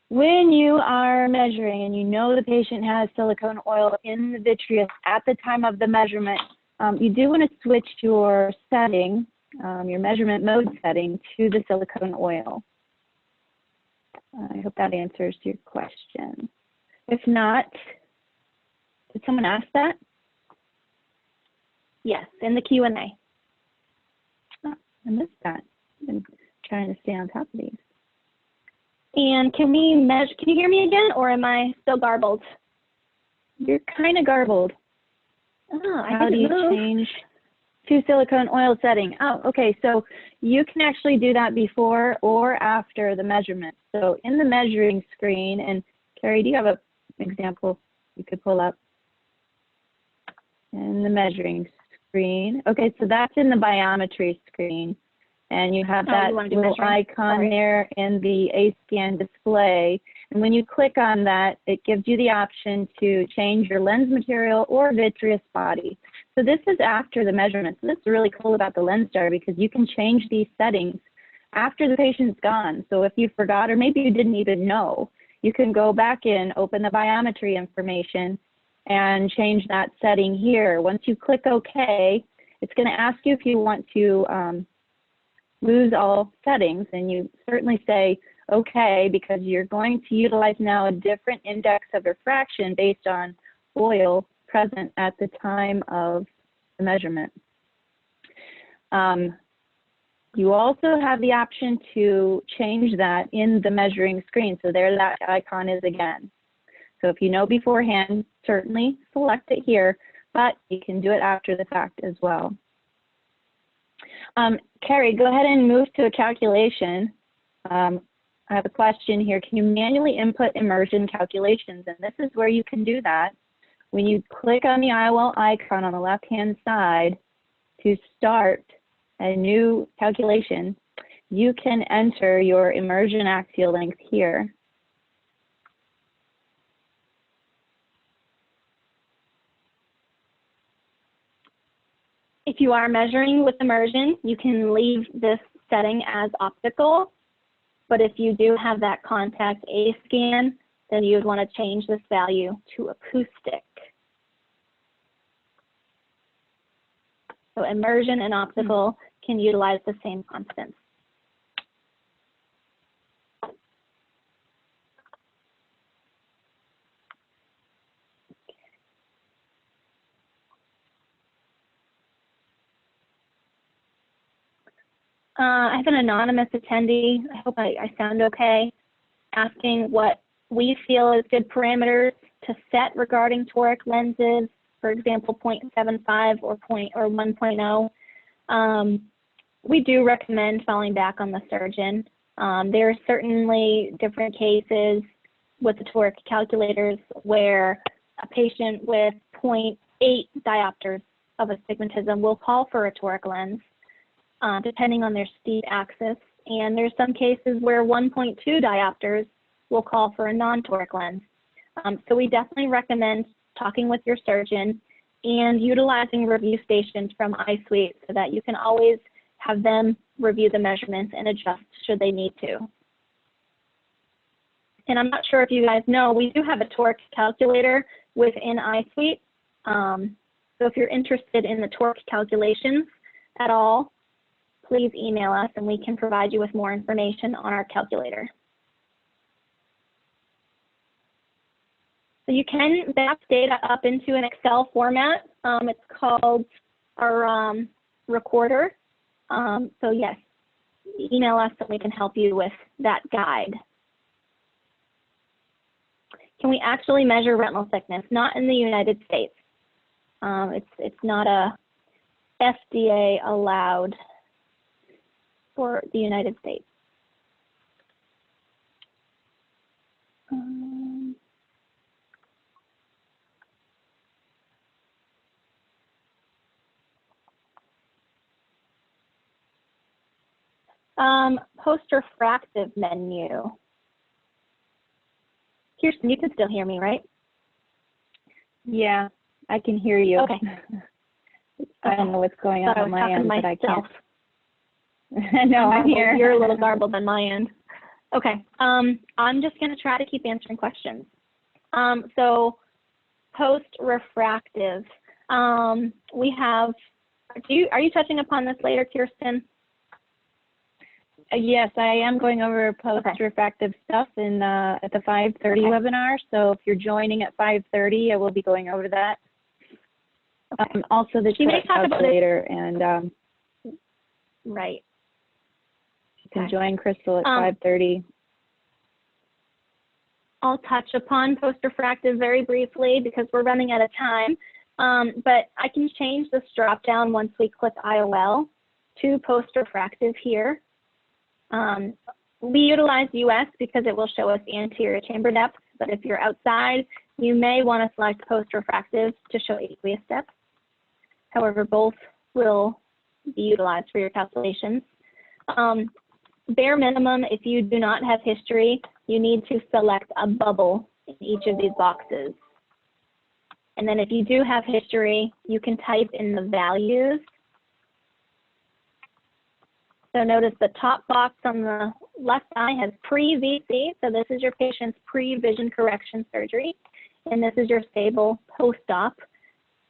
when you are measuring and you know the patient has silicone oil in the vitreous at the time of the measurement, you do want to switch your setting your measurement mode setting to the silicone oil. I hope that answers your question. If not, did someone ask that? Yes, in the Q&A. Oh, I missed that. I've been trying to stay on top of these. And can we measure, can you hear me again, or am I still garbled? You're kind of garbled. Oh, How do you change to silicone oil setting? Oh, okay, so you can actually do that before or after the measurement. So in the measuring screen, and Carrie, do you have an example you could pull up? In the measuring screen. Okay, so that's in the biometry screen. And you have that little icon there in the A-scan display. And when you click on that, it gives you the option to change your lens material or vitreous body. So this is after the measurement. So this is really cool about the Lenstar because you can change these settings after the patient's gone. So if you forgot, or maybe you didn't even know, you can go back in, open the biometry information, and change that setting here. Once you click OK, it's going to ask you if you want to lose all settings, and you certainly say OK because you're going to utilize now a different index of refraction based on oil present at the time of the measurement. You also have the option to change that in the measuring screen. So there that icon is again. So if you know beforehand, certainly select it here, but you can do it after the fact as well. Carrie, go ahead and move to a calculation. I have a question here. Can you manually input immersion calculations? And this is where you can do that. When you click on the IOL icon on the left-hand side to start a new calculation, you can enter your immersion axial length here. If you are measuring with immersion, you can leave this setting as optical. But if you do have that contact A scan, then you would want to change this value to acoustic. So immersion and optical can utilize the same constants. I have an anonymous attendee, I hope I sound okay, asking what we feel is good parameters to set regarding toric lenses, for example, 0.75 or 1.0. We do recommend falling back on the surgeon. There are certainly different cases with the toric calculators where a patient with 0.8 diopters of astigmatism will call for a toric lens, depending on their steep axis. And there's some cases where 1.2 diopters will call for a non-toric lens. So we definitely recommend talking with your surgeon and utilizing review stations from iSuite so that you can always have them review the measurements and adjust should they need to. And I'm not sure if you guys know, we do have a toric calculator within iSuite. So if you're interested in the toric calculations at all, please email us and we can provide you with more information on our calculator. So you can back data up into an Excel format. It's called our recorder. So yes, email us and we can help you with that guide. Can we actually measure retinal thickness? Not in the United States. It's not a FDA allowed for the United States. Post-refractive menu. Kirsten, you can still hear me, right? Yeah, I can hear you. Okay. I don't know what's going on my end, but I can't. No, I'm here. You're a little garbled on my end. Okay, I'm just going to try to keep answering questions. So post-refractive, we have, are you touching upon this later, Kirsten? Yes, I am going over post-refractive stuff in at the 5:30 webinar. So if you're joining at 5:30, I will be going over that. Also the short calculator and right. You can join Crystal at 5:30. I'll touch upon post-refractive very briefly because we're running out of time. But I can change this drop down once we click IOL to post-refractive here. We utilize US because it will show us anterior chamber depth, but if you're outside, you may want to select post-refractive to show aqueous depth. However, both will be utilized for your calculations. Bare minimum, if you do not have history, you need to select a bubble in each of these boxes. And then if you do have history, you can type in the values. So notice the top box on the left eye has pre-VC. So this is your patient's pre-vision correction surgery. And this is your stable post-op.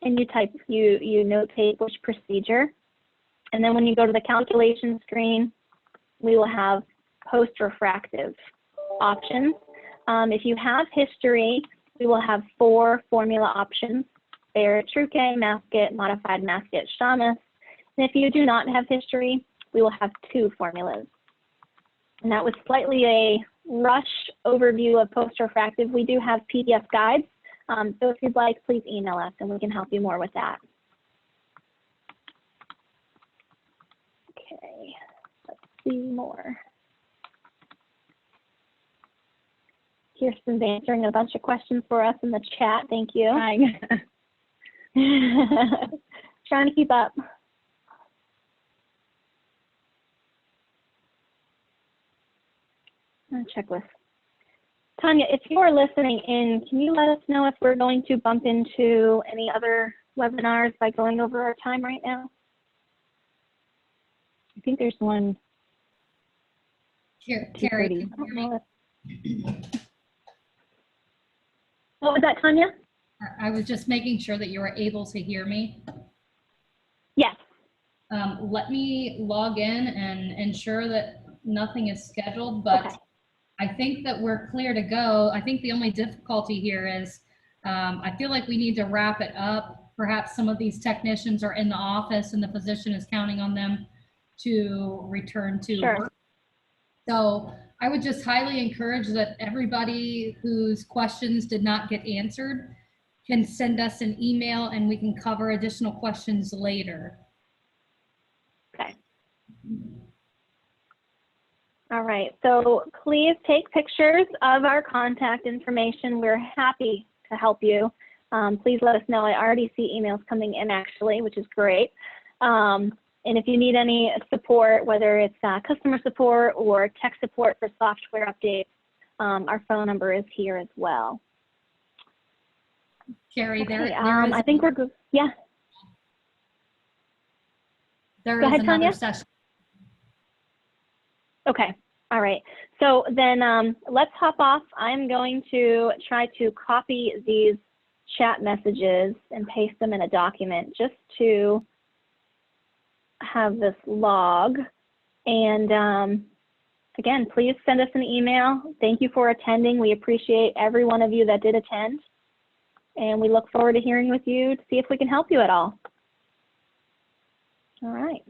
And you type, you notate which procedure. And then when you go to the calculation screen, we will have post-refractive options. If you have history, we will have 4 formula options: Bayer-Trucke, Masket, Modified Masket, Shamus. And if you do not have history, we will have 2 formulas. And that was slightly a rush overview of post-refractive. We do have PDF guides. So if you'd like, please email us and we can help you more with that. Okay, let's see more. Kirsten's answering a bunch of questions for us in the chat. Thank you. Hi. Trying to keep up. Checklist. Tanya, if you are listening in, can you let us know if we're going to bump into any other webinars by going over our time right now? I think there's one. Here, Carrie, can you hear me? What was that, Tanya? I was just making sure that you were able to hear me. Yes. Let me log in and ensure that nothing is scheduled, but okay. I think that we're clear to go. I think the only difficulty here is I feel like we need to wrap it up. Perhaps some of these technicians are in the office and the physician is counting on them to return to work. So I would just highly encourage that everybody whose questions did not get answered can send us an email and we can cover additional questions later. Okay. All right, so please take pictures of our contact information. We're happy to help you. Please let us know. I already see emails coming in actually, which is great. And if you need any support, whether it's customer support or tech support for software updates, our phone number is here as well. Carrie, okay, I think we're good. Yeah. There is another session. Okay. All right. So then let's hop off. I'm going to try to copy these chat messages and paste them in a document just to have this log. And again, please send us an email. Thank you for attending. We appreciate every one of you that did attend. And we look forward to hearing with you to see if we can help you at all. All right.